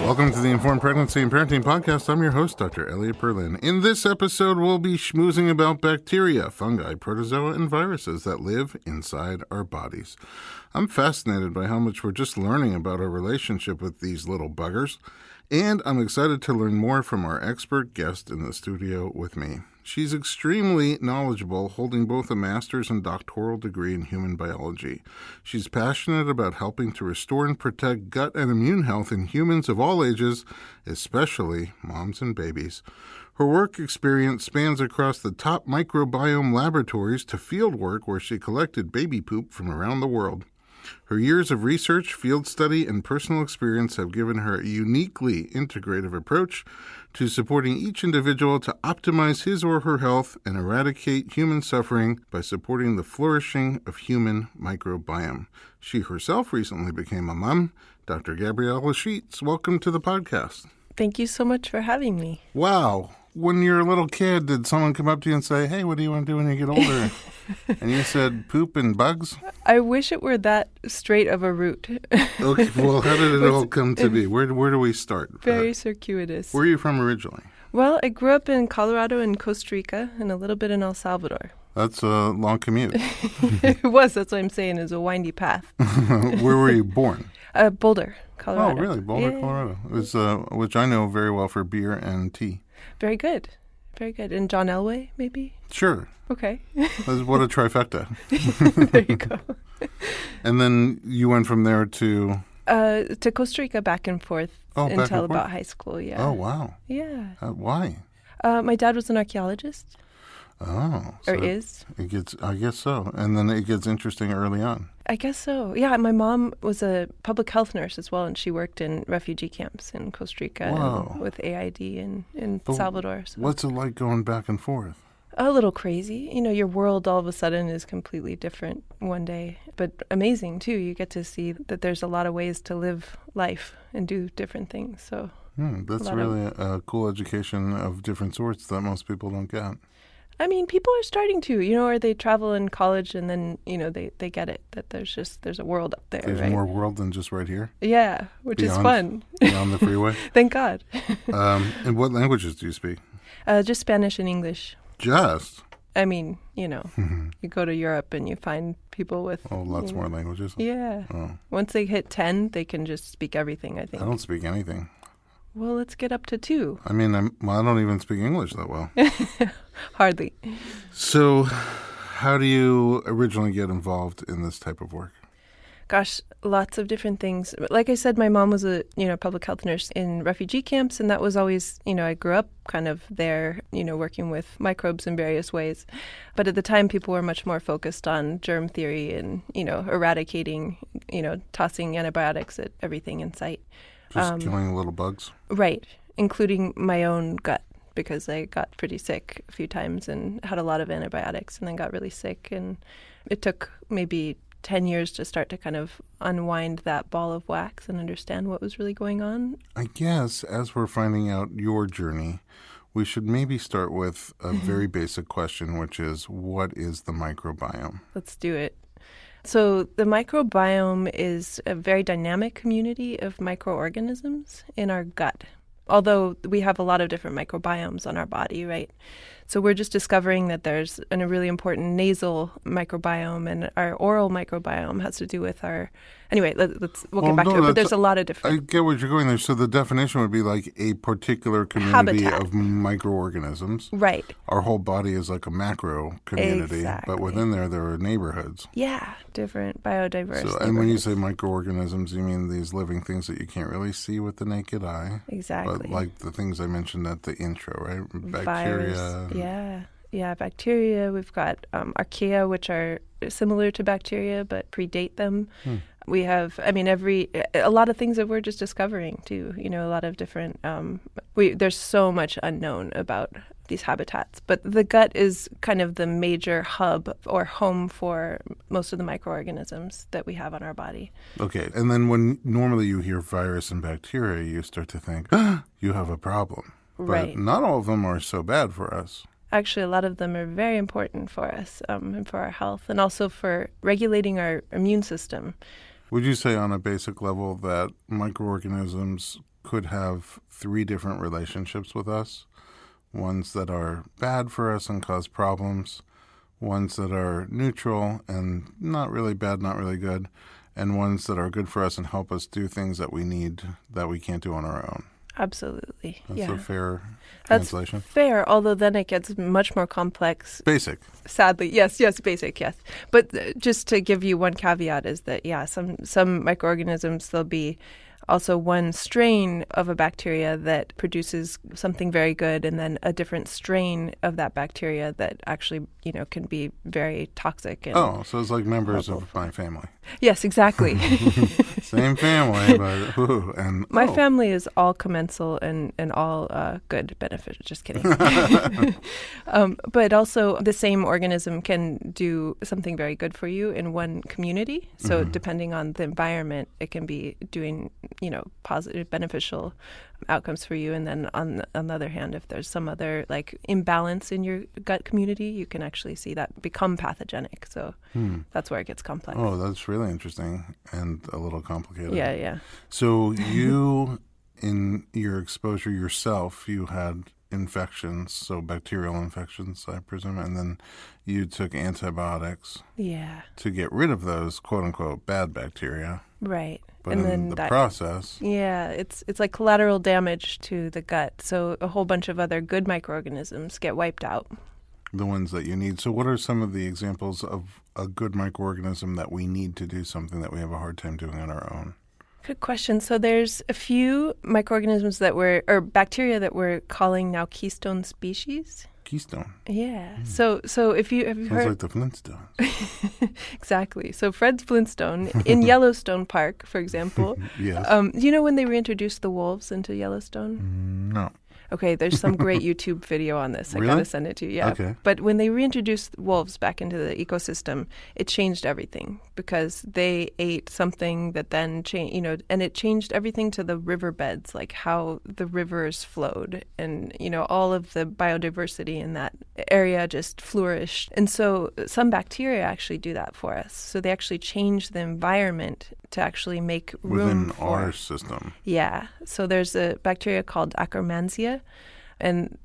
Welcome to the Informed Pregnancy and Parenting Podcast. I'm your host, Dr. Elliot Berlin. In this episode, we'll be schmoozing about bacteria, fungi, protozoa, and viruses that live inside our bodies. I'm fascinated by how much we're just learning about our relationship with these little buggers, and I'm excited to learn more from our expert guest in the studio with me. She's extremely knowledgeable, holding both a master's and doctoral degree in human biology. She's passionate about helping to restore and protect gut and immune health in humans of all ages, especially moms and babies. Her work experience spans across the top microbiome laboratories to field work where she collected baby poop from around the world. Her years of research, field study, and personal experience have given her a uniquely integrative approach to supporting each individual to optimize his or her health and eradicate human suffering by supporting the flourishing of human microbiome. She herself recently became a mom. Dr. Gabriela Sheets, welcome to the podcast. Thank you so much for having me. Wow. When you're a little kid, did someone come up to you and say, hey, what do you want to do when you get older? And you said poop and bugs? I wish it were that straight of a route. Okay, well, how did it all come to be? Where do we start? Very circuitous. Where are you from originally? Well, I grew up in Colorado and Costa Rica and a little bit in El Salvador. That's a long commute. It was. That's what I'm saying, is a windy path. Where were you born? Boulder, Colorado. Oh, really? Boulder, yeah. Colorado. It was, which I know very well for beer and tea. Very good. Very good. And John Elway, maybe? Sure. Okay. What a trifecta. There you go. And then you went from there to Costa Rica, back and forth until about high school, yeah. Oh, wow. Yeah. Why? My dad was an archaeologist. Oh. Or is. I guess so. And then it gets interesting early on. I guess so. Yeah, my mom was a public health nurse as well, and she worked in refugee camps in Costa Rica and with AID in Salvador. So. What's it like going back and forth? A little crazy. You know, your world all of a sudden is completely different one day, but amazing too. You get to see that there's a lot of ways to live life and do different things. So that's really a cool education of different sorts that most people don't get. I mean, people are starting to, or they travel in college and then, they get it, that there's a world up there, There's right? more world than just right here? Yeah, which is fun. Beyond the freeway? Thank God. And what languages do you speak? Just Spanish and English. Just? I mean, you go to Europe and you find people with... Oh, lots more languages? Yeah. Oh. Once they hit 10, they can just speak everything, I think. I don't speak anything. Well, let's get up to 2. I mean, I don't even speak English that well. Hardly. So how do you originally get involved in this type of work? Gosh, lots of different things. Like I said, my mom was a public health nurse in refugee camps, and that was always, I grew up kind of there, working with microbes in various ways. But at the time, people were much more focused on germ theory and, eradicating, tossing antibiotics at everything in sight. Just killing little bugs? Right, including my own gut, because I got pretty sick a few times and had a lot of antibiotics and then got really sick. And it took maybe 10 years to start to kind of unwind that ball of wax and understand what was really going on. I guess as we're finding out your journey, we should maybe start with a very basic question, which is, what is the microbiome? Let's do it. So the microbiome is a very dynamic community of microorganisms in our gut, although we have a lot of different microbiomes on our body, right? So we're just discovering that there's a really important nasal microbiome, and our oral microbiome has to do with our... Anyway, we'll get back to it, but there's a lot of different... I get what you're going there. So the definition would be like a particular community habitat of microorganisms. Right. Our whole body is like a macro community, Exactly. But within there are neighborhoods. Yeah, different biodiverse So, and when you say microorganisms, you mean these living things that you can't really see with the naked eye. Exactly. But like the things I mentioned at the intro, right? Bacteria. Virus. Yeah, bacteria. We've got archaea, which are similar to bacteria but predate them. We have, a lot of things that we're just discovering too. A lot of different. There's so much unknown about these habitats, but the gut is kind of the major hub or home for most of the microorganisms that we have on our body. Okay, and then when normally you hear virus and bacteria, you start to think, you have a problem. But right. Not all of them are so bad for us. Actually, a lot of them are very important for us and for our health, and also for regulating our immune system. Would you say on a basic level that microorganisms could have 3 different relationships with us. Ones that are bad for us and cause problems, ones that are neutral and not really bad, not really good, and ones that are good for us and help us do things that we need that we can't do on our own. Absolutely. That's a fair That's translation. Fair, although then it gets much more complex. Basic. Sadly. Yes, basic, yes. But just to give you one caveat is that, some microorganisms, there'll be also one strain of a bacteria that produces something very good, and then a different strain of that bacteria that actually, can be very toxic. And so it's like members of my family. Yes, exactly. Same family, but my family is all commensal and all good benefit. Just kidding. But also, the same organism can do something very good for you in one community. So depending on the environment, it can be doing, positive, beneficial outcomes for you. And then on the other hand, if there's some other imbalance in your gut community, you can actually see that become pathogenic. So that's where it gets complex. Oh, that's really interesting and a little complicated. Yeah. So you, in your exposure yourself, you had infections, so bacterial infections, I presume, and then you took antibiotics to get rid of those quote-unquote bad bacteria. Right. But and in then the process... Yeah, it's like collateral damage to the gut. So a whole bunch of other good microorganisms get wiped out. The ones that you need. So what are some of the examples of a good microorganism that we need to do something that we have a hard time doing on our own? Good question. So there's a few microorganisms or bacteria that we're calling now keystone species. Keystone. Yeah. So if you have you Sounds heard like the Flintstones. Exactly. So Fred Flintstone in Yellowstone Park, for example. Yes. Do you know when they reintroduced the wolves into Yellowstone? No. Okay, there's some great YouTube video on this. I Really? gotta send it to you. Yeah. Okay. But when they reintroduced wolves back into the ecosystem, it changed everything because they ate something that then changed, and it changed everything to the riverbeds, like how the rivers flowed, and all of the biodiversity in that area just flourished. And so some bacteria actually do that for us. So they actually change the environment to actually make room within our system. Yeah. So there's a bacteria called Akkermansia. And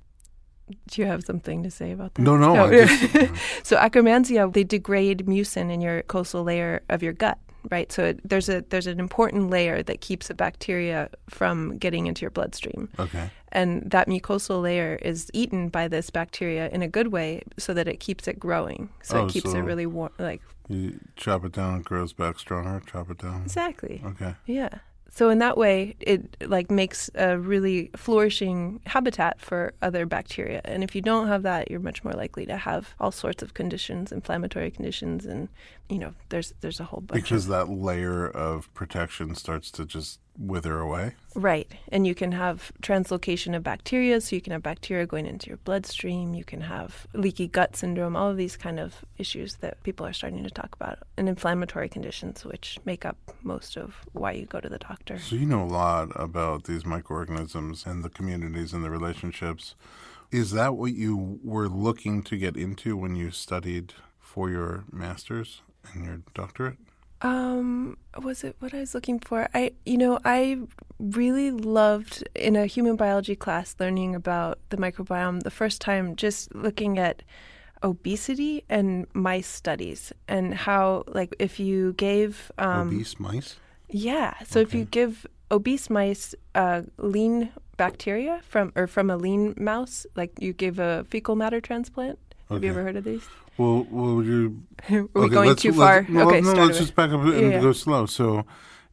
do you have something to say about that? No. So Akkermansia, they degrade mucin in your mucosal layer of your gut, right? So there's an important layer that keeps a bacteria from getting into your bloodstream. Okay. And that mucosal layer is eaten by this bacteria in a good way so that it keeps it growing. So it keeps it really warm. You chop it down, it grows back stronger, chop it down. Exactly. Okay. Yeah. So in that way, it makes a really flourishing habitat for other bacteria. And if you don't have that, you're much more likely to have all sorts of conditions, inflammatory conditions, and there's a whole bunch. Because that layer of protection starts to just wither away. Right. And you can have translocation of bacteria, so you can have bacteria going into your bloodstream. You can have leaky gut syndrome, all of these kind of issues that people are starting to talk about, and inflammatory conditions, which make up most of why you go to the doctor. So you know a lot about these microorganisms and the communities and the relationships. Is that what you were looking to get into when you studied for your master's and your doctorate? Was it what I was looking for? I really loved in a human biology class learning about the microbiome the first time, just looking at obesity and mice studies and how, if you gave obese mice? Yeah. So if you give obese mice lean bacteria from a lean mouse, like you give a fecal matter transplant. Have you ever heard of these? Well, would you... Are we going too far? Let's just back up and go slow. So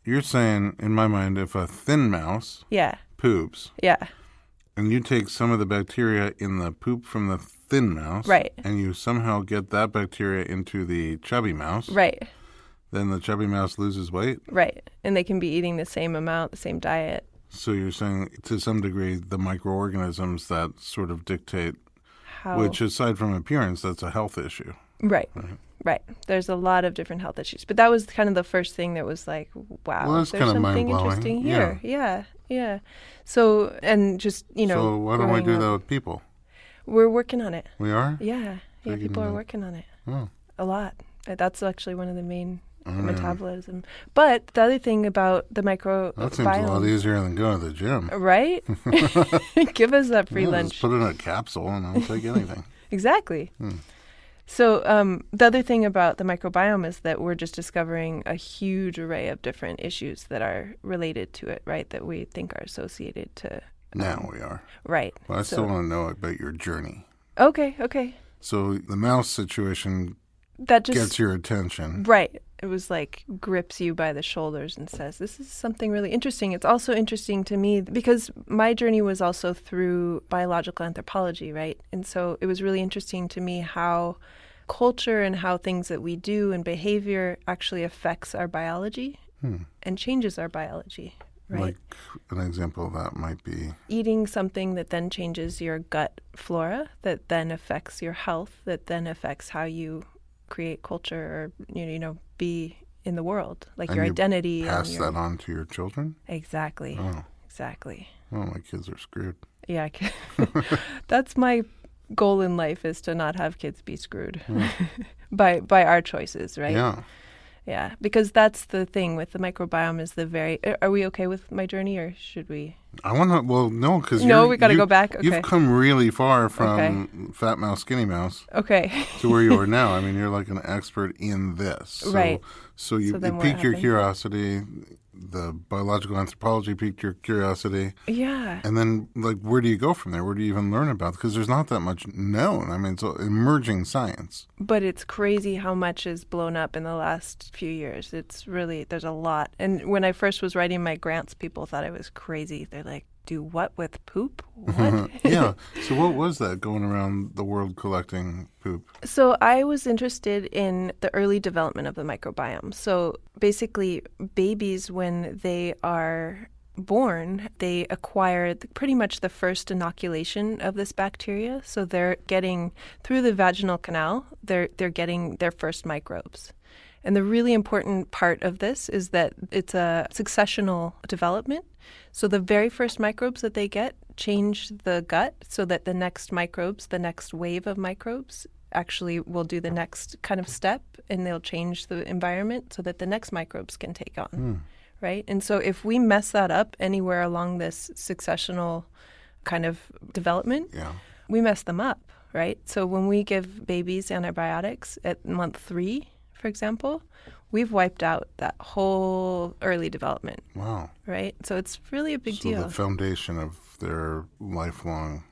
you're saying, in my mind, if a thin mouse poops, and you take some of the bacteria in the poop from the thin mouse, right, and you somehow get that bacteria into the chubby mouse, right, then the chubby mouse loses weight? Right, and they can be eating the same amount, the same diet. So you're saying, to some degree, the microorganisms that sort of dictate, which aside from appearance, that's a health issue. Right. There's a lot of different health issues. But that was kind of the first thing that was like, wow, there's something interesting here. Yeah. So, and just, So why don't we do that with people? We're working on it. We are? Yeah, people are working on it. Oh. A lot. That's actually one of the main metabolism. But the other thing about the microbiome... That seems a lot easier than going to the gym. Right? Give us that free lunch. Just put in a capsule and I'll take anything. Exactly. So the other thing about the microbiome is that we're just discovering a huge array of different issues that are related to it, right, that we think are associated to... Now we are. Right. Well, I still want to know about your journey. Okay. So the mouse situation that just gets your attention. Right. It was like grips you by the shoulders and says, this is something really interesting. It's also interesting to me because my journey was also through biological anthropology, right? And so it was really interesting to me how culture and how things that we do and behavior actually affects our biology and changes our biology, right? Like an example of that might be... eating something that then changes your gut flora, that then affects your health, that then affects how you create culture or, be in the world, like your identity. Pass that on to your children? Exactly. Oh. Exactly. Oh, my kids are screwed. Yeah. That's my goal in life, is to not have kids be screwed by our choices, right? Yeah. Yeah, because that's the thing with the microbiome is are we okay with my journey or should we? I want to, no, because we got to go back. Okay. You've come really far from fat mouse, skinny mouse to where you are now. I mean, you're like an expert in this. So, right. So you piqued your curiosity. The biological anthropology piqued your curiosity. Yeah. And then, where do you go from there? Where do you even learn about it? Because there's not that much known. I mean, it's emerging science. But it's crazy how much is blown up in the last few years. It's really, there's a lot. And when I first was writing my grants, people thought I was crazy. They're like, do what with poop? What? Yeah. So what was that going around the world collecting poop? So I was interested in the early development of the microbiome. So basically, babies, when they are born, they acquire pretty much the first inoculation of this bacteria. So they're getting, through the vaginal canal, they're getting their first microbes. And the really important part of this is that it's a successional development. So the very first microbes that they get change the gut so that the next microbes, the next wave of microbes, actually will do the next kind of step, and they'll change the environment so that the next microbes can take on, right? And so if we mess that up anywhere along this successional kind of development, we mess them up, right? So when we give babies antibiotics at month 3, for example, we've wiped out that whole early development. Wow. Right? So it's really a big deal. So the foundation of their lifelong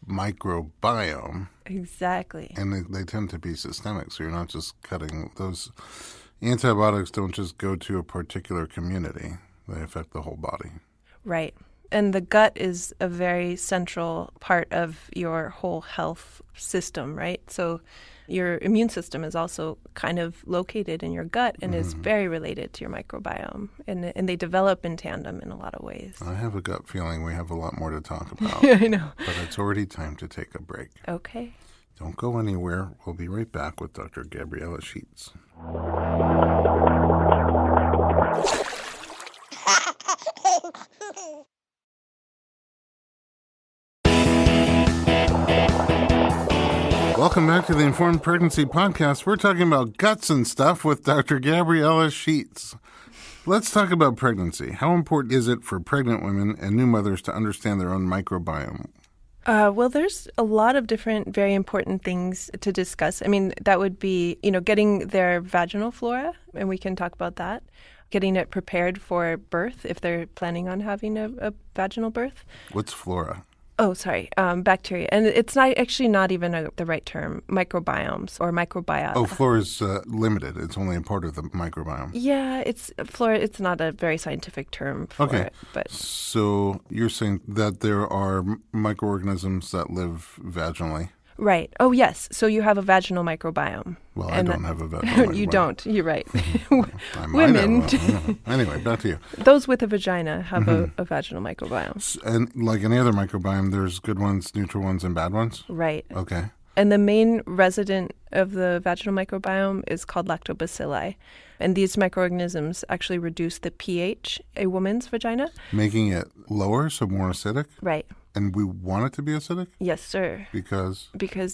microbiome. Exactly. And they tend to be systemic, so you're not just cutting those. Antibiotics don't just go to a particular community. They affect the whole body. Right. And the gut is a very central part of your whole health system, right? So your immune system is also kind of located in your gut and is very related to your microbiome. And they develop in tandem in a lot of ways. I have a gut feeling we have a lot more to talk about. I know. But it's already time to take a break. Okay. Don't go anywhere. We'll be right back with Dr. Gabriela Sheets. Welcome back to the Informed Pregnancy Podcast. We're talking about guts and stuff with Dr. Gabriela Sheets. Let's talk about pregnancy. How important is it for pregnant women and new mothers to understand their own microbiome? Well, there's a lot of different very important things to discuss. I mean, that would be, getting their vaginal flora, and we can talk about that. Getting it prepared for birth if they're planning on having a vaginal birth. What's flora? Oh, sorry, bacteria. And it's not even the right term, microbiomes or microbiota. Oh, flora is limited. It's only a part of the microbiome. Yeah, flora. It's not a very scientific term for it. But so you're saying that there are microorganisms that live vaginally? Right. Oh, yes. So you have a vaginal microbiome. Well, I don't have a vaginal microbiome. You don't. You're right. I might Women. Have. Anyway, back to you. Those with a vagina have a vaginal microbiome. And like any other microbiome, there's good ones, neutral ones, and bad ones? Right. Okay. And the main resident of the vaginal microbiome is called lactobacilli. And these microorganisms actually reduce the pH in a woman's vagina. Making it lower, so more acidic? Right. And we want it to be acidic? Yes, sir. Because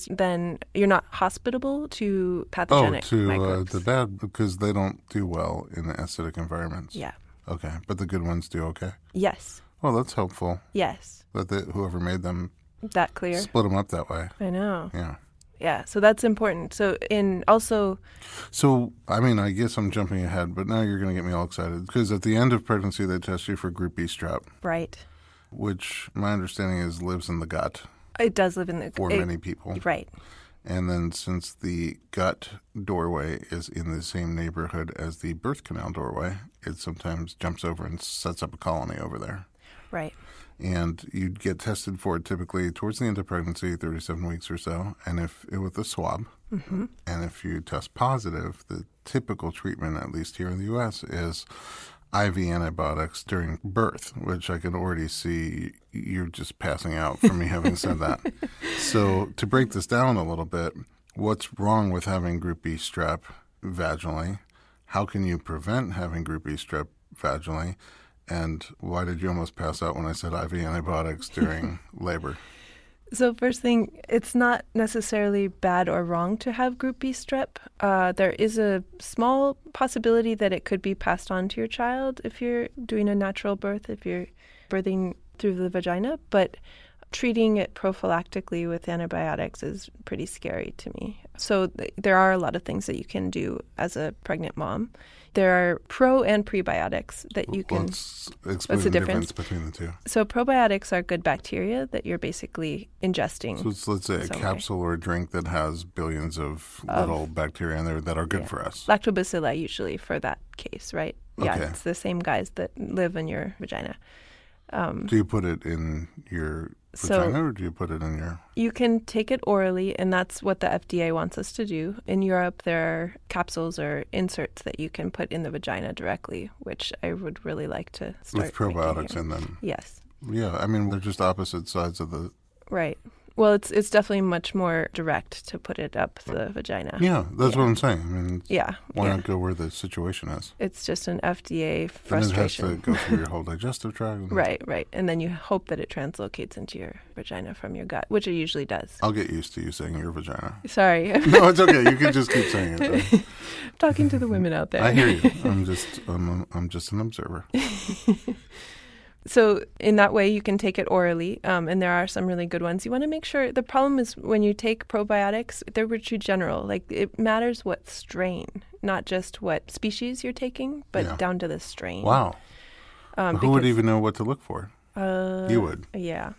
then you're not hospitable to pathogenic microbes. the bad, because they don't do well in acidic environments. Yeah. Okay, but the good ones do okay? Yes. Well, that's helpful. Yes. That whoever made them that clear. Split them up that way. I know. Yeah. Yeah, so that's important. So I mean, I guess I'm jumping ahead, but now you're going to get me all excited because at the end of pregnancy, they test you for Group B strep. Right. Which my understanding is lives in the gut. It does live in the gut. For many people. Right. And then since the gut doorway is in the same neighborhood as the birth canal doorway, it sometimes jumps over and sets up a colony over there. Right. And you'd get tested for it typically towards the end of pregnancy, 37 weeks or so, and with a swab. Mm-hmm. And if you test positive, the typical treatment, at least here in the U.S., is IV antibiotics during birth, which I can already see you're just passing out from me having said that. So to break this down a little bit, what's wrong with having Group B strep vaginally? How can you prevent having Group B strep vaginally? And why did you almost pass out when I said IV antibiotics during labor? So first thing, it's not necessarily bad or wrong to have Group B strep. There is a small possibility that it could be passed on to your child if you're doing a natural birth, if you're birthing through the vagina. But treating it prophylactically with antibiotics is pretty scary to me. So there are a lot of things that you can do as a pregnant mom. There are pro and prebiotics that you can... Let's explain the difference between the two. So probiotics are good bacteria that you're basically ingesting. So let's say a capsule or a drink that has billions of little bacteria in there that are good for us. Lactobacilli usually for that case, right? Yeah, Okay. It's the same guys that live in your vagina. Do you put it in your vagina or do you put it in your... You can take it orally, and that's what the FDA wants us to do. In Europe, there are capsules or inserts that you can put in the vagina directly, which I would really like to start with probiotics in them. Yes. Yeah, I mean, they're just opposite sides of the... Right. Well, it's definitely much more direct to put it up the vagina. Yeah, that's what I'm saying. I mean, why yeah. not go where the situation is? It's just an FDA frustration. And it has to go through your whole digestive tract. Right. And then you hope that it translocates into your vagina from your gut, which it usually does. I'll get used to you saying your vagina. Sorry. No, it's okay. You can just keep saying it. Talking to the women out there. I hear you. I'm just an observer. So in that way, you can take it orally, and there are some really good ones. You want to make sure, the problem is when you take probiotics, they're too general. Like, it matters what strain, not just what species you're taking, but down to the strain. Wow. Who would even know what to look for? You would. Yeah.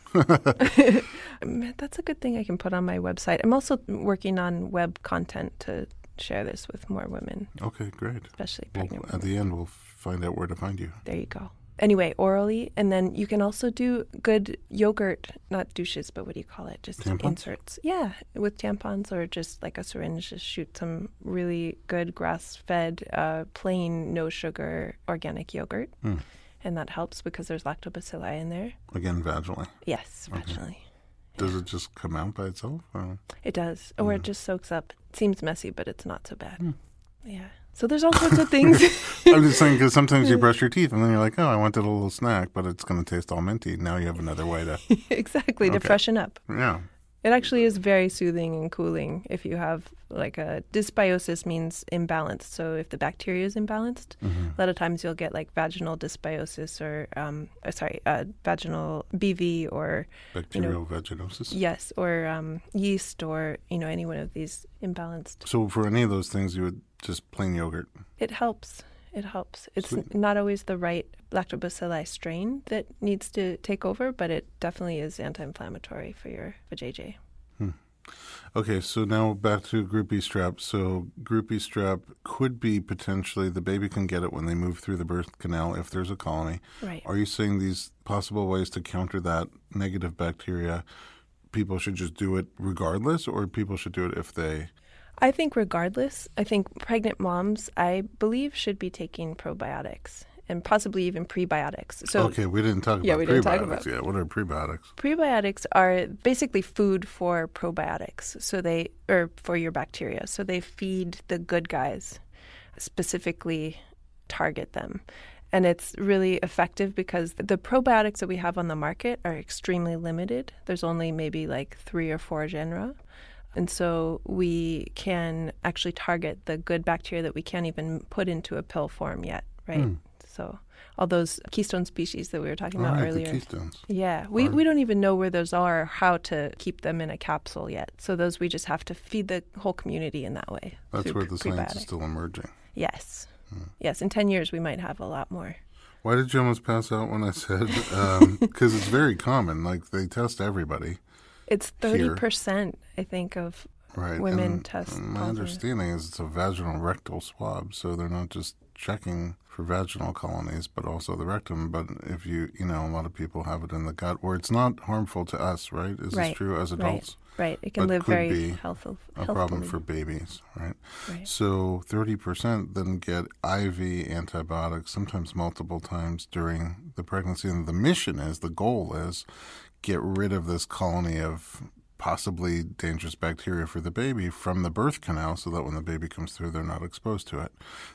That's a good thing I can put on my website. I'm also working on web content to share this with more women. Okay, great. Especially pregnant women. At the end, we'll find out where to find you. There you go. Anyway, orally, and then you can also do good yogurt, not douches, but what do you call it? Just tampons? Inserts. Yeah, with tampons or just like a syringe, just shoot some really good grass-fed, plain, no sugar, organic yogurt. And that helps because there's lactobacilli in there. Again, vaginally? Yes, vaginally. Okay. Does it just come out by itself? Or? It does, or it just soaks up. It seems messy, but it's not so bad. Yeah. So there's all sorts of things. I'm just saying because sometimes you brush your teeth and then you're like, oh, I wanted a little snack, but it's going to taste all minty. Now you have another way to... Exactly, to freshen up. Yeah. It actually is very soothing and cooling if you have like a dysbiosis means imbalanced. So if the bacteria is imbalanced, a lot of times you'll get like vaginal dysbiosis or, vaginal BV or... Bacterial vaginosis? Yes, or yeast or, any one of these imbalanced. So for any of those things, you would just plain yogurt? It helps. It helps. It's Sweet. Not always the right lactobacilli strain that needs to take over, but it definitely is anti-inflammatory for your vajayjay. Okay, so now back to Group B strep. So Group B strep could be potentially, the baby can get it when they move through the birth canal if there's a colony. Right. Are you saying these possible ways to counter that negative bacteria, people should just do it regardless, or people should do it if they... I think regardless, I think pregnant moms, I believe, should be taking probiotics and possibly even prebiotics. So, okay, we didn't talk about prebiotics yet. What are prebiotics? Prebiotics are basically food for probiotics, or for your bacteria. So they feed the good guys, specifically target them. And it's really effective because the probiotics that we have on the market are extremely limited. There's only maybe like 3 or 4 genera. And so we can actually target the good bacteria that we can't even put into a pill form yet, right? So all those keystone species that we were talking about earlier. The keystones. Yeah, we don't even know where those are or how to keep them in a capsule yet. So those we just have to feed the whole community in that way. That's where the science is still emerging. Yes. Yes, in 10 years we might have a lot more. Why did you almost pass out when I said, because it's very common, like they test everybody. It's 30%, I think, of women and test my positive. understanding is it's a vaginal rectal swab, so they're not just checking for vaginal colonies, but also the rectum. But if a lot of people have it in the gut where it's not harmful to us, right? Is this true as adults? Right. It can live very healthily. A problem for babies, right? So 30% then get IV antibiotics, sometimes multiple times during the pregnancy. And the goal is, get rid of this colony of possibly dangerous bacteria for the baby from the birth canal so that when the baby comes through, they're not exposed to it.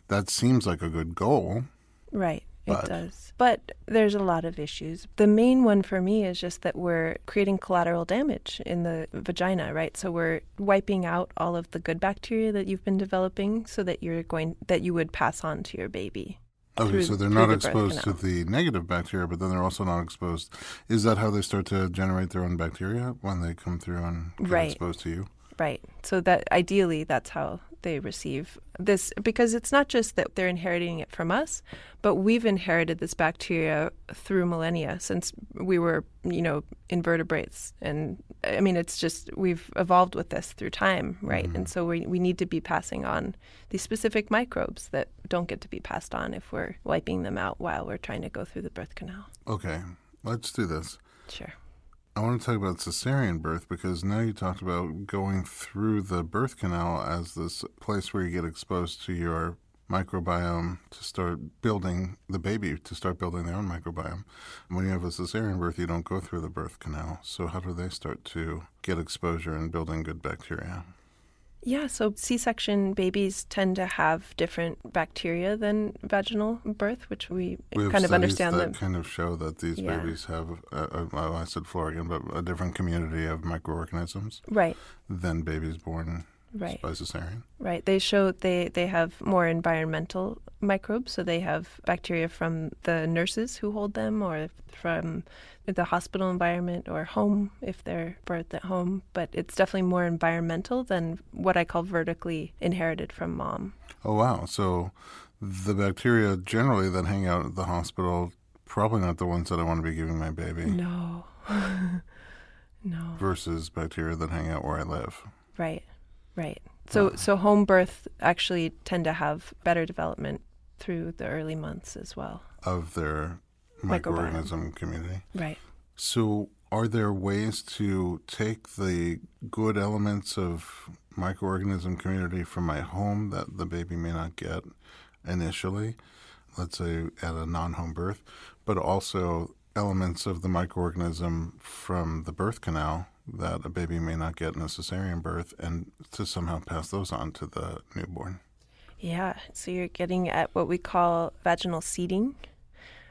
That seems like a good goal. Right. It does. But there's a lot of issues. The main one for me is just that we're creating collateral damage in the vagina, right? So we're wiping out all of the good bacteria that you've been developing so that you would pass on to your baby. Okay, so they're not exposed to the negative bacteria, but then they're also not exposed. Is that how they start to generate their own bacteria when they come through and get exposed to you? Right. So that ideally that's how they receive this, because it's not just that they're inheriting it from us, but we've inherited this bacteria through millennia since we were, invertebrates. And I mean, it's just we've evolved with this through time, right? And so we need to be passing on these specific microbes that don't get to be passed on if we're wiping them out while we're trying to go through the birth canal. Okay, let's do this. Sure. I want to talk about cesarean birth because now you talked about going through the birth canal as this place where you get exposed to your microbiome to start building the baby, to start building their own microbiome. When you have a cesarean birth, you don't go through the birth canal. So how do they start to get exposure and building good bacteria? Yeah, so C-section babies tend to have different bacteria than vaginal birth, which we kind of understand. We have studies that kind of show that these babies have, I said flora again, but a different community of microorganisms than babies born by cesarean. Right. They show they have more environmental microbes, so they have bacteria from the nurses who hold them or from the hospital environment or home if they're birthed at home. But it's definitely more environmental than what I call vertically inherited from mom. Oh, wow. So the bacteria generally that hang out at the hospital, probably not the ones that I want to be giving my baby. No. No. Versus bacteria that hang out where I live. Right. So home birth actually tend to have better development through the early months as well. Of their microorganism community. Right. So are there ways to take the good elements of microorganism community from my home that the baby may not get initially, let's say at a non-home birth, but also elements of the microorganism from the birth canal that a baby may not get in a cesarean birth, and to somehow pass those on to the newborn? Yeah, so you're getting at what we call vaginal seeding.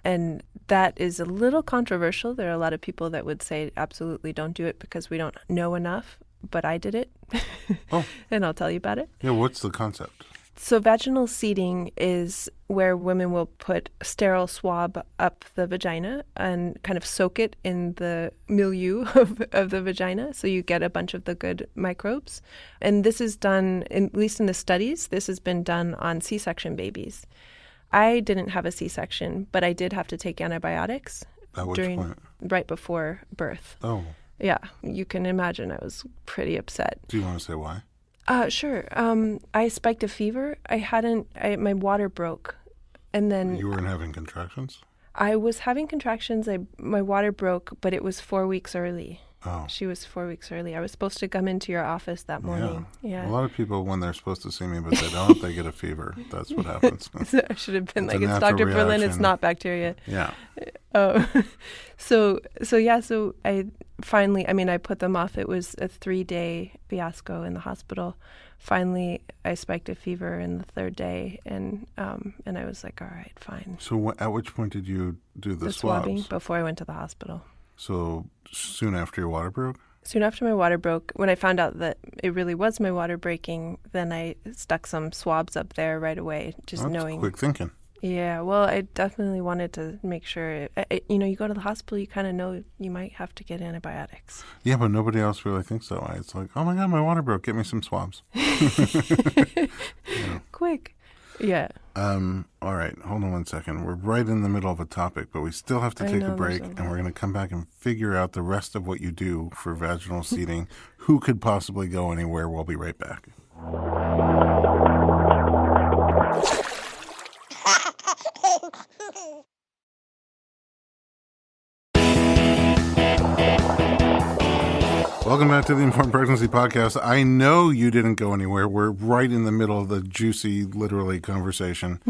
And that is a little controversial. There are a lot of people that would say absolutely don't do it because we don't know enough, but I did it. Oh. And I'll tell you about it. Yeah, what's the concept? So vaginal seeding is where women will put a sterile swab up the vagina and kind of soak it in the milieu of the vagina. So you get a bunch of the good microbes. And this is done, at least in the studies, this has been done on C-section babies. I didn't have a C-section, but I did have to take antibiotics. At which point? Right before birth. Oh. Yeah, you can imagine I was pretty upset. Do you want to say why? Sure. I spiked a fever. My water broke. And then you weren't having contractions? I was having contractions. My water broke, but it was 4 weeks early. Oh. She was 4 weeks early. I was supposed to come into your office that morning. Yeah. A lot of people, when they're supposed to see me, but they don't, they get a fever. That's what happens. So I should have been It's like, a it's natural Dr. Berlin, it's reaction. not bacteria. Yeah. Oh. So I finally, I put them off. It was a 3-day fiasco in the hospital. Finally, I spiked a fever in the 3rd day, and I was like, all right, fine. So at which point did you do the swabbing swabs? before I went to the hospital. So soon after your water broke? Soon after my water broke, when I found out that it really was my water breaking, then I stuck some swabs up there right away, just That's knowing. quick thinking. Yeah, well, I definitely wanted to make sure. You go to the hospital, you kind of know you might have to get antibiotics. Yeah, but nobody else really thinks that way. It's like, oh my God, my water broke. Get me some swabs. Quick. Yeah. All right, hold on one second. We're right in the middle of a topic, but we still have to take a break, and we're going to come back and figure out the rest of what you do for vaginal seeding. Who could possibly go anywhere? We'll be right back. Welcome back to the Informed Pregnancy Podcast. I know you didn't go anywhere. We're right in the middle of the juicy, literally, conversation.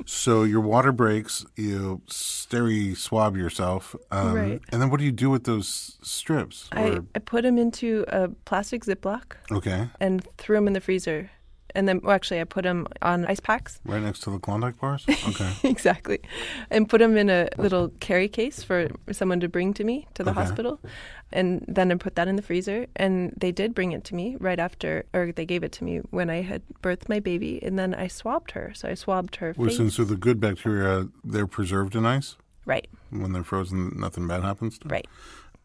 So your water breaks, you swab yourself. Right. And then what do you do with those strips? I put them into a plastic Ziploc. Okay. And threw them in the freezer. And then, I put them on ice packs. Right next to the Klondike bars? Okay. Exactly. And put them in a little carry case for someone to bring to me to the hospital. And then I put that in the freezer. And they did bring it to me right after, or they gave it to me when I had birthed my baby. And then I swabbed her. So I swabbed her face. So the good bacteria, they're preserved in ice? Right. When they're frozen, nothing bad happens to them?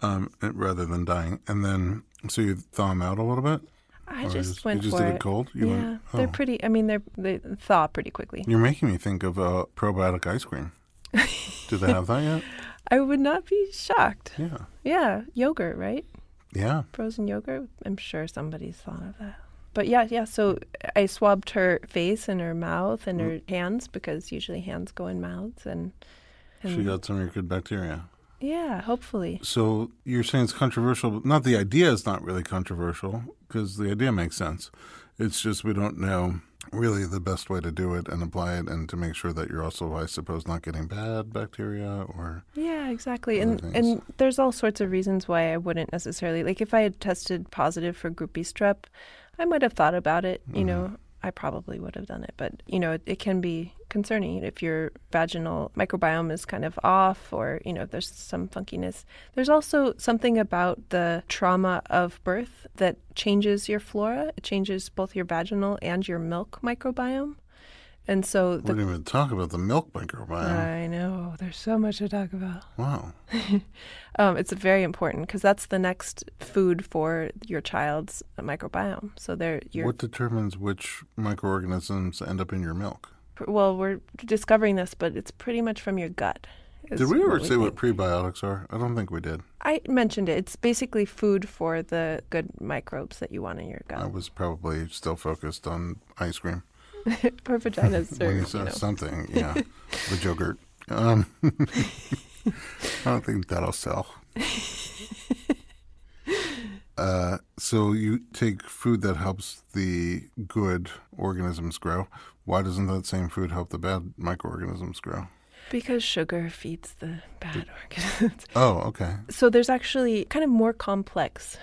Right. Rather than dying. And then, so you thaw them out a little bit? I just went for it. You just did it cold? They're pretty, they thaw pretty quickly. You're making me think of probiotic ice cream. Do they have that yet? I would not be shocked. Yeah. Yeah, yogurt, right? Yeah. Frozen yogurt. I'm sure somebody's thought of that. But yeah, so I swabbed her face and her mouth and her hands, because usually hands go in mouths. And She got some of your good bacteria. Yeah, hopefully. So you're saying it's controversial, but not the idea is not really controversial, because the idea makes sense. It's just we don't know really the best way to do it and apply it, and to make sure that you're also, I suppose, not getting bad bacteria or... Yeah, exactly. And there's all sorts of reasons why I wouldn't necessarily... Like, if I had tested positive for group B strep, I might have thought about it, I probably would have done it. But, it can be concerning if your vaginal microbiome is kind of off, or, if there's some funkiness. There's also something about the trauma of birth that changes your flora. It changes both your vaginal and your milk microbiome. And so... We didn't even talk about the milk microbiome. I know. There's so much to talk about. Wow. It's very important, because that's the next food for your child's microbiome. So What determines which microorganisms end up in your milk? Well, we're discovering this, but it's pretty much from your gut. Did we ever say what prebiotics are? I don't think we did. I mentioned it. It's basically food for the good microbes that you want in your gut. I was probably still focused on ice cream. Or vaginas. When you said something, yeah. The yogurt. I don't think that'll sell. So you take food that helps the good organisms grow. Why doesn't that same food help the bad microorganisms grow? Because sugar feeds the bad organisms. Oh, okay. So there's actually kind of more complex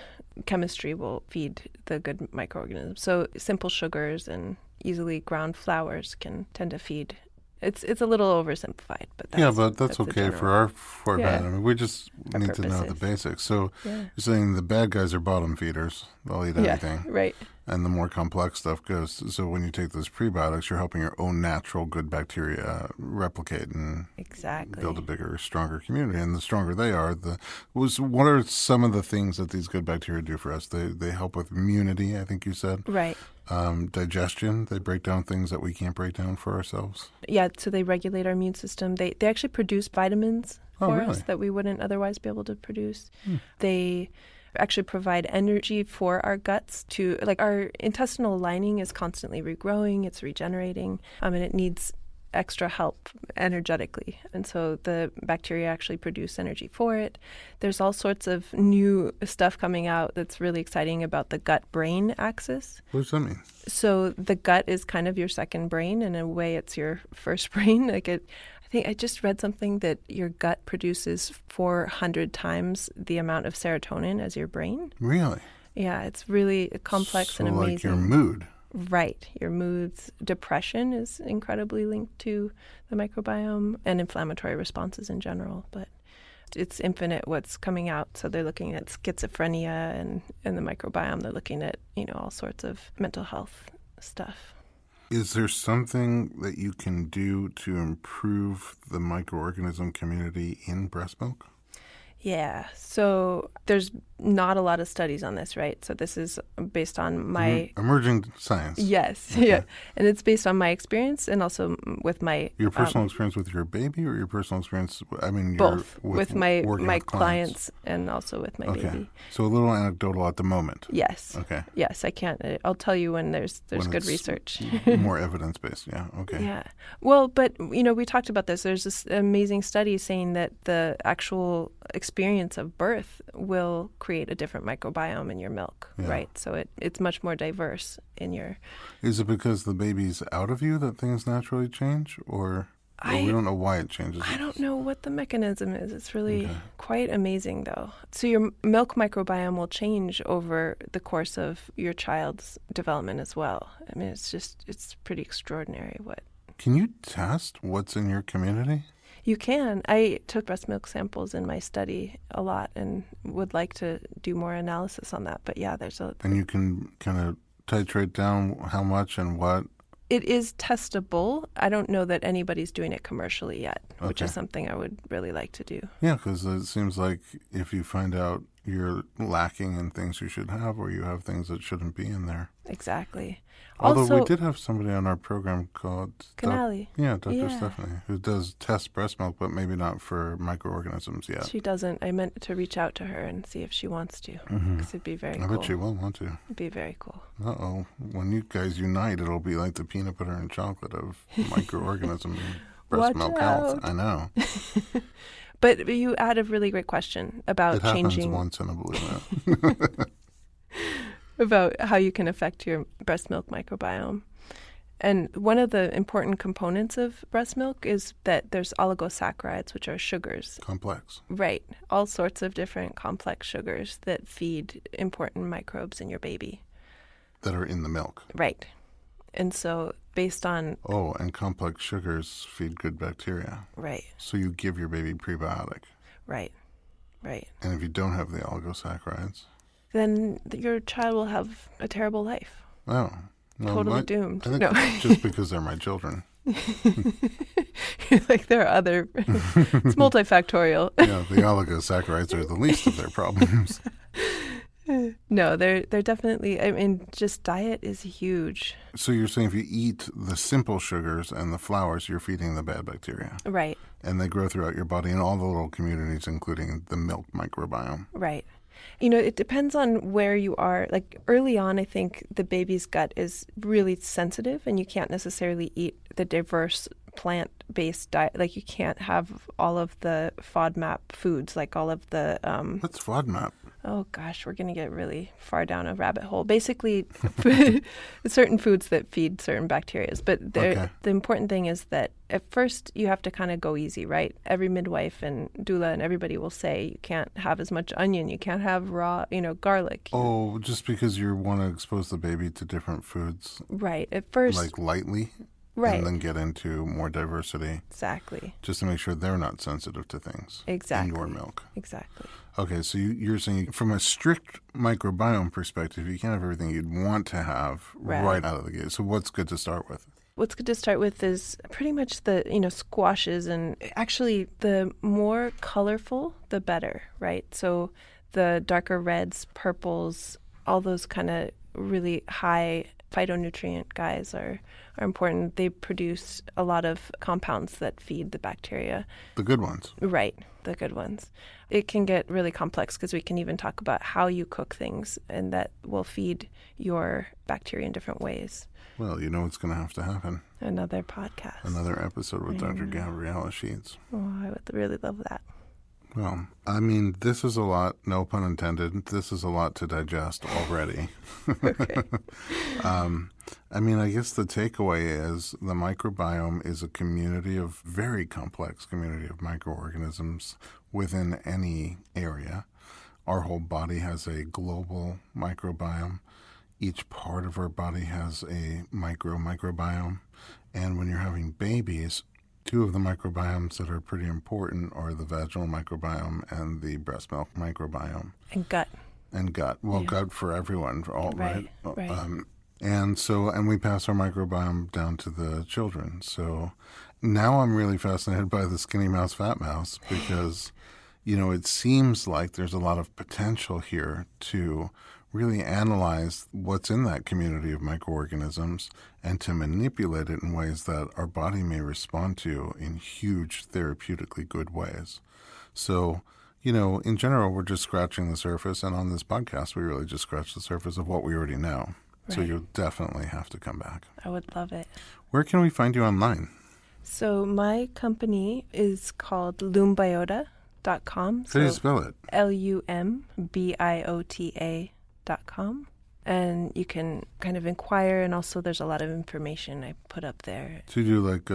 chemistry will feed the good microorganisms. So simple sugars and easily ground flours can tend to feed. It's a little oversimplified, but that's okay for our format. I mean, we just need to know the basics. So you're saying the bad guys are bottom feeders; they'll eat anything, right? And the more complex stuff goes. So when you take those prebiotics, you're helping your own natural good bacteria replicate and build a bigger, stronger community. And the stronger they are, what are some of the things that these good bacteria do for us? They help with immunity, I think you said. Right. Digestion, they break down things that we can't break down for ourselves. Yeah, so they regulate our immune system. They actually produce vitamins for us that we wouldn't otherwise be able to produce. They actually provide energy for our guts our intestinal lining is constantly regrowing, it's regenerating, and it needs extra help energetically. And so the bacteria actually produce energy for it. There's all sorts of new stuff coming out that's really exciting about the gut-brain axis. What does that mean? So the gut is kind of your second brain. In a way, it's your first brain. I think I just read something that your gut produces 400 times the amount of serotonin as your brain. Really? Yeah, it's really complex and amazing. Like your mood. Right. Your moods. Depression is incredibly linked to the microbiome and inflammatory responses in general. But it's infinite what's coming out. So they're looking at schizophrenia and the microbiome. They're looking at, all sorts of mental health stuff. Is there something that you can do to improve the microorganism community in breast milk? Yeah. So there's not a lot of studies on this, right? So this is based on my... Emerging science. Yes. Okay. Yeah. And it's based on my experience and also with my... Your personal experience with your baby or your personal experience... both. With my clients and also with my baby. So a little anecdotal at the moment. Yes. Okay. Yes, I can't. I'll tell you when there's good research. More evidence-based. Yeah. Okay. Yeah. Well, but, we talked about this. There's this amazing study saying that the actual experience of birth will create a different microbiome in your milk, right? So it's much more diverse in your... Is it because the baby's out of you that things naturally change? Or we don't know why it changes? I don't know what the mechanism is. It's really quite amazing, though. So your milk microbiome will change over the course of your child's development as well. I mean, it's pretty extraordinary what... Can you test what's in your community? You can. I took breast milk samples in my study a lot and would like to do more analysis on that. But yeah, there's a... And you can kind of titrate down how much and what? It is testable. I don't know that anybody's doing it commercially yet, which is something I would really like to do. Yeah, because it seems like if you find out you're lacking in things you should have or you have things that shouldn't be in there. Exactly. Although also, we did have somebody on our program called... Canali. Dr. Stephanie, who does test breast milk, but maybe not for microorganisms yet. She doesn't. I meant to reach out to her and see if she wants to, because it'd be very cool. I bet she will want to. It'd be very cool. Uh-oh. When you guys unite, it'll be like the peanut butter and chocolate of microorganism breast milk health. I know. But you add a really great question about changing... It happens once in a blue moon. About how you can affect your breast milk microbiome. And one of the important components of breast milk is that there's oligosaccharides, which are sugars. Complex. Right. All sorts of different complex sugars that feed important microbes in your baby. That are in the milk. Right. And so based on... Oh, and complex sugars feed good bacteria. Right. So you give your baby prebiotic. Right. Right. And if you don't have the oligosaccharides... Then your child will have a terrible life. Oh. Well, totally doomed. I think just because they're my children. You're like, there are other... It's multifactorial. Yeah, the oligosaccharides are the least of their problems. No, they're definitely... I mean, just diet is huge. So you're saying if you eat the simple sugars and the flours, you're feeding the bad bacteria. Right. And they grow throughout your body in all the little communities, including the milk microbiome. Right. It depends on where you are. Like early on, I think the baby's gut is really sensitive and you can't necessarily eat the diverse plant-based diet. Like you can't have all of the FODMAP foods, like all of the... What's FODMAP? Oh, gosh, we're going to get really far down a rabbit hole. Basically, certain foods that feed certain bacteria. But the important thing is that at first you have to kind of go easy, right? Every midwife and doula and everybody will say you can't have as much onion, you can't have raw, garlic. Oh, just because you want to expose the baby to different foods. Right. At first. Like lightly. Right. And then get into more diversity. Exactly. Just to make sure they're not sensitive to things. Exactly. In your milk. Exactly. Okay, so you're saying from a strict microbiome perspective, you can't have everything you'd want to have right out of the gate. So what's good to start with? What's good to start with is pretty much the, squashes, and actually the more colorful, the better, right? So the darker reds, purples, all those kind of really high phytonutrient guys are important. They produce a lot of compounds that feed the bacteria. The good ones. Right, the good ones. It can get really complex because we can even talk about how you cook things, and that will feed your bacteria in different ways. Well, you know what's going to have to happen. Another podcast. Another episode with Dr. Gabriela Sheets. Oh, I would really love that. Well, I mean, this is a lot, no pun intended. This is a lot to digest already. Okay. I mean, I guess the takeaway is the microbiome is a community of very complex community of microorganisms within any area. Our whole body has a global microbiome. Each part of our body has a microbiome. And when you're having babies, two of the microbiomes that are pretty important are the vaginal microbiome and the breast milk microbiome. And gut. And gut. Well, gut for everyone, for all, right? Right. And we pass our microbiome down to the children. So now I'm really fascinated by the skinny mouse, fat mouse, because, it seems like there's a lot of potential here to really analyze what's in that community of microorganisms and to manipulate it in ways that our body may respond to in huge therapeutically good ways. So, in general, we're just scratching the surface. And on this podcast, we really just scratch the surface of what we already know. Right. So you'll definitely have to come back. I would love it. Where can we find you online? So my company is called Lumbiota.com. How do you spell it? LUMBIOTA.com. And you can kind of inquire, and also there's a lot of information I put up there. So you do like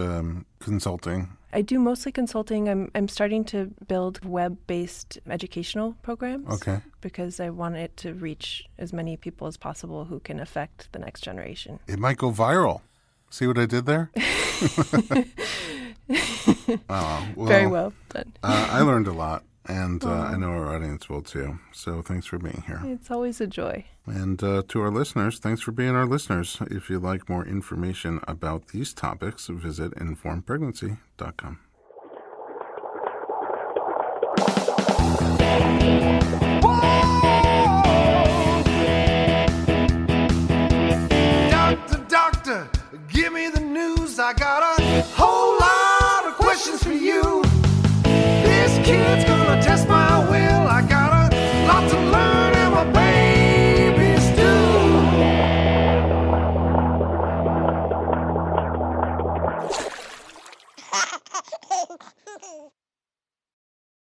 consulting? I do mostly consulting. I'm starting to build web-based educational programs. Okay. Because I want it to reach as many people as possible who can affect the next generation. It might go viral. See what I did there? Very well done. I learned a lot. And I know our audience will too. So thanks for being here. It's always a joy. And to our listeners, thanks for being our listeners. If you'd like more information about these topics, visit informedpregnancy.com. Doctor, give me the news. I got a whole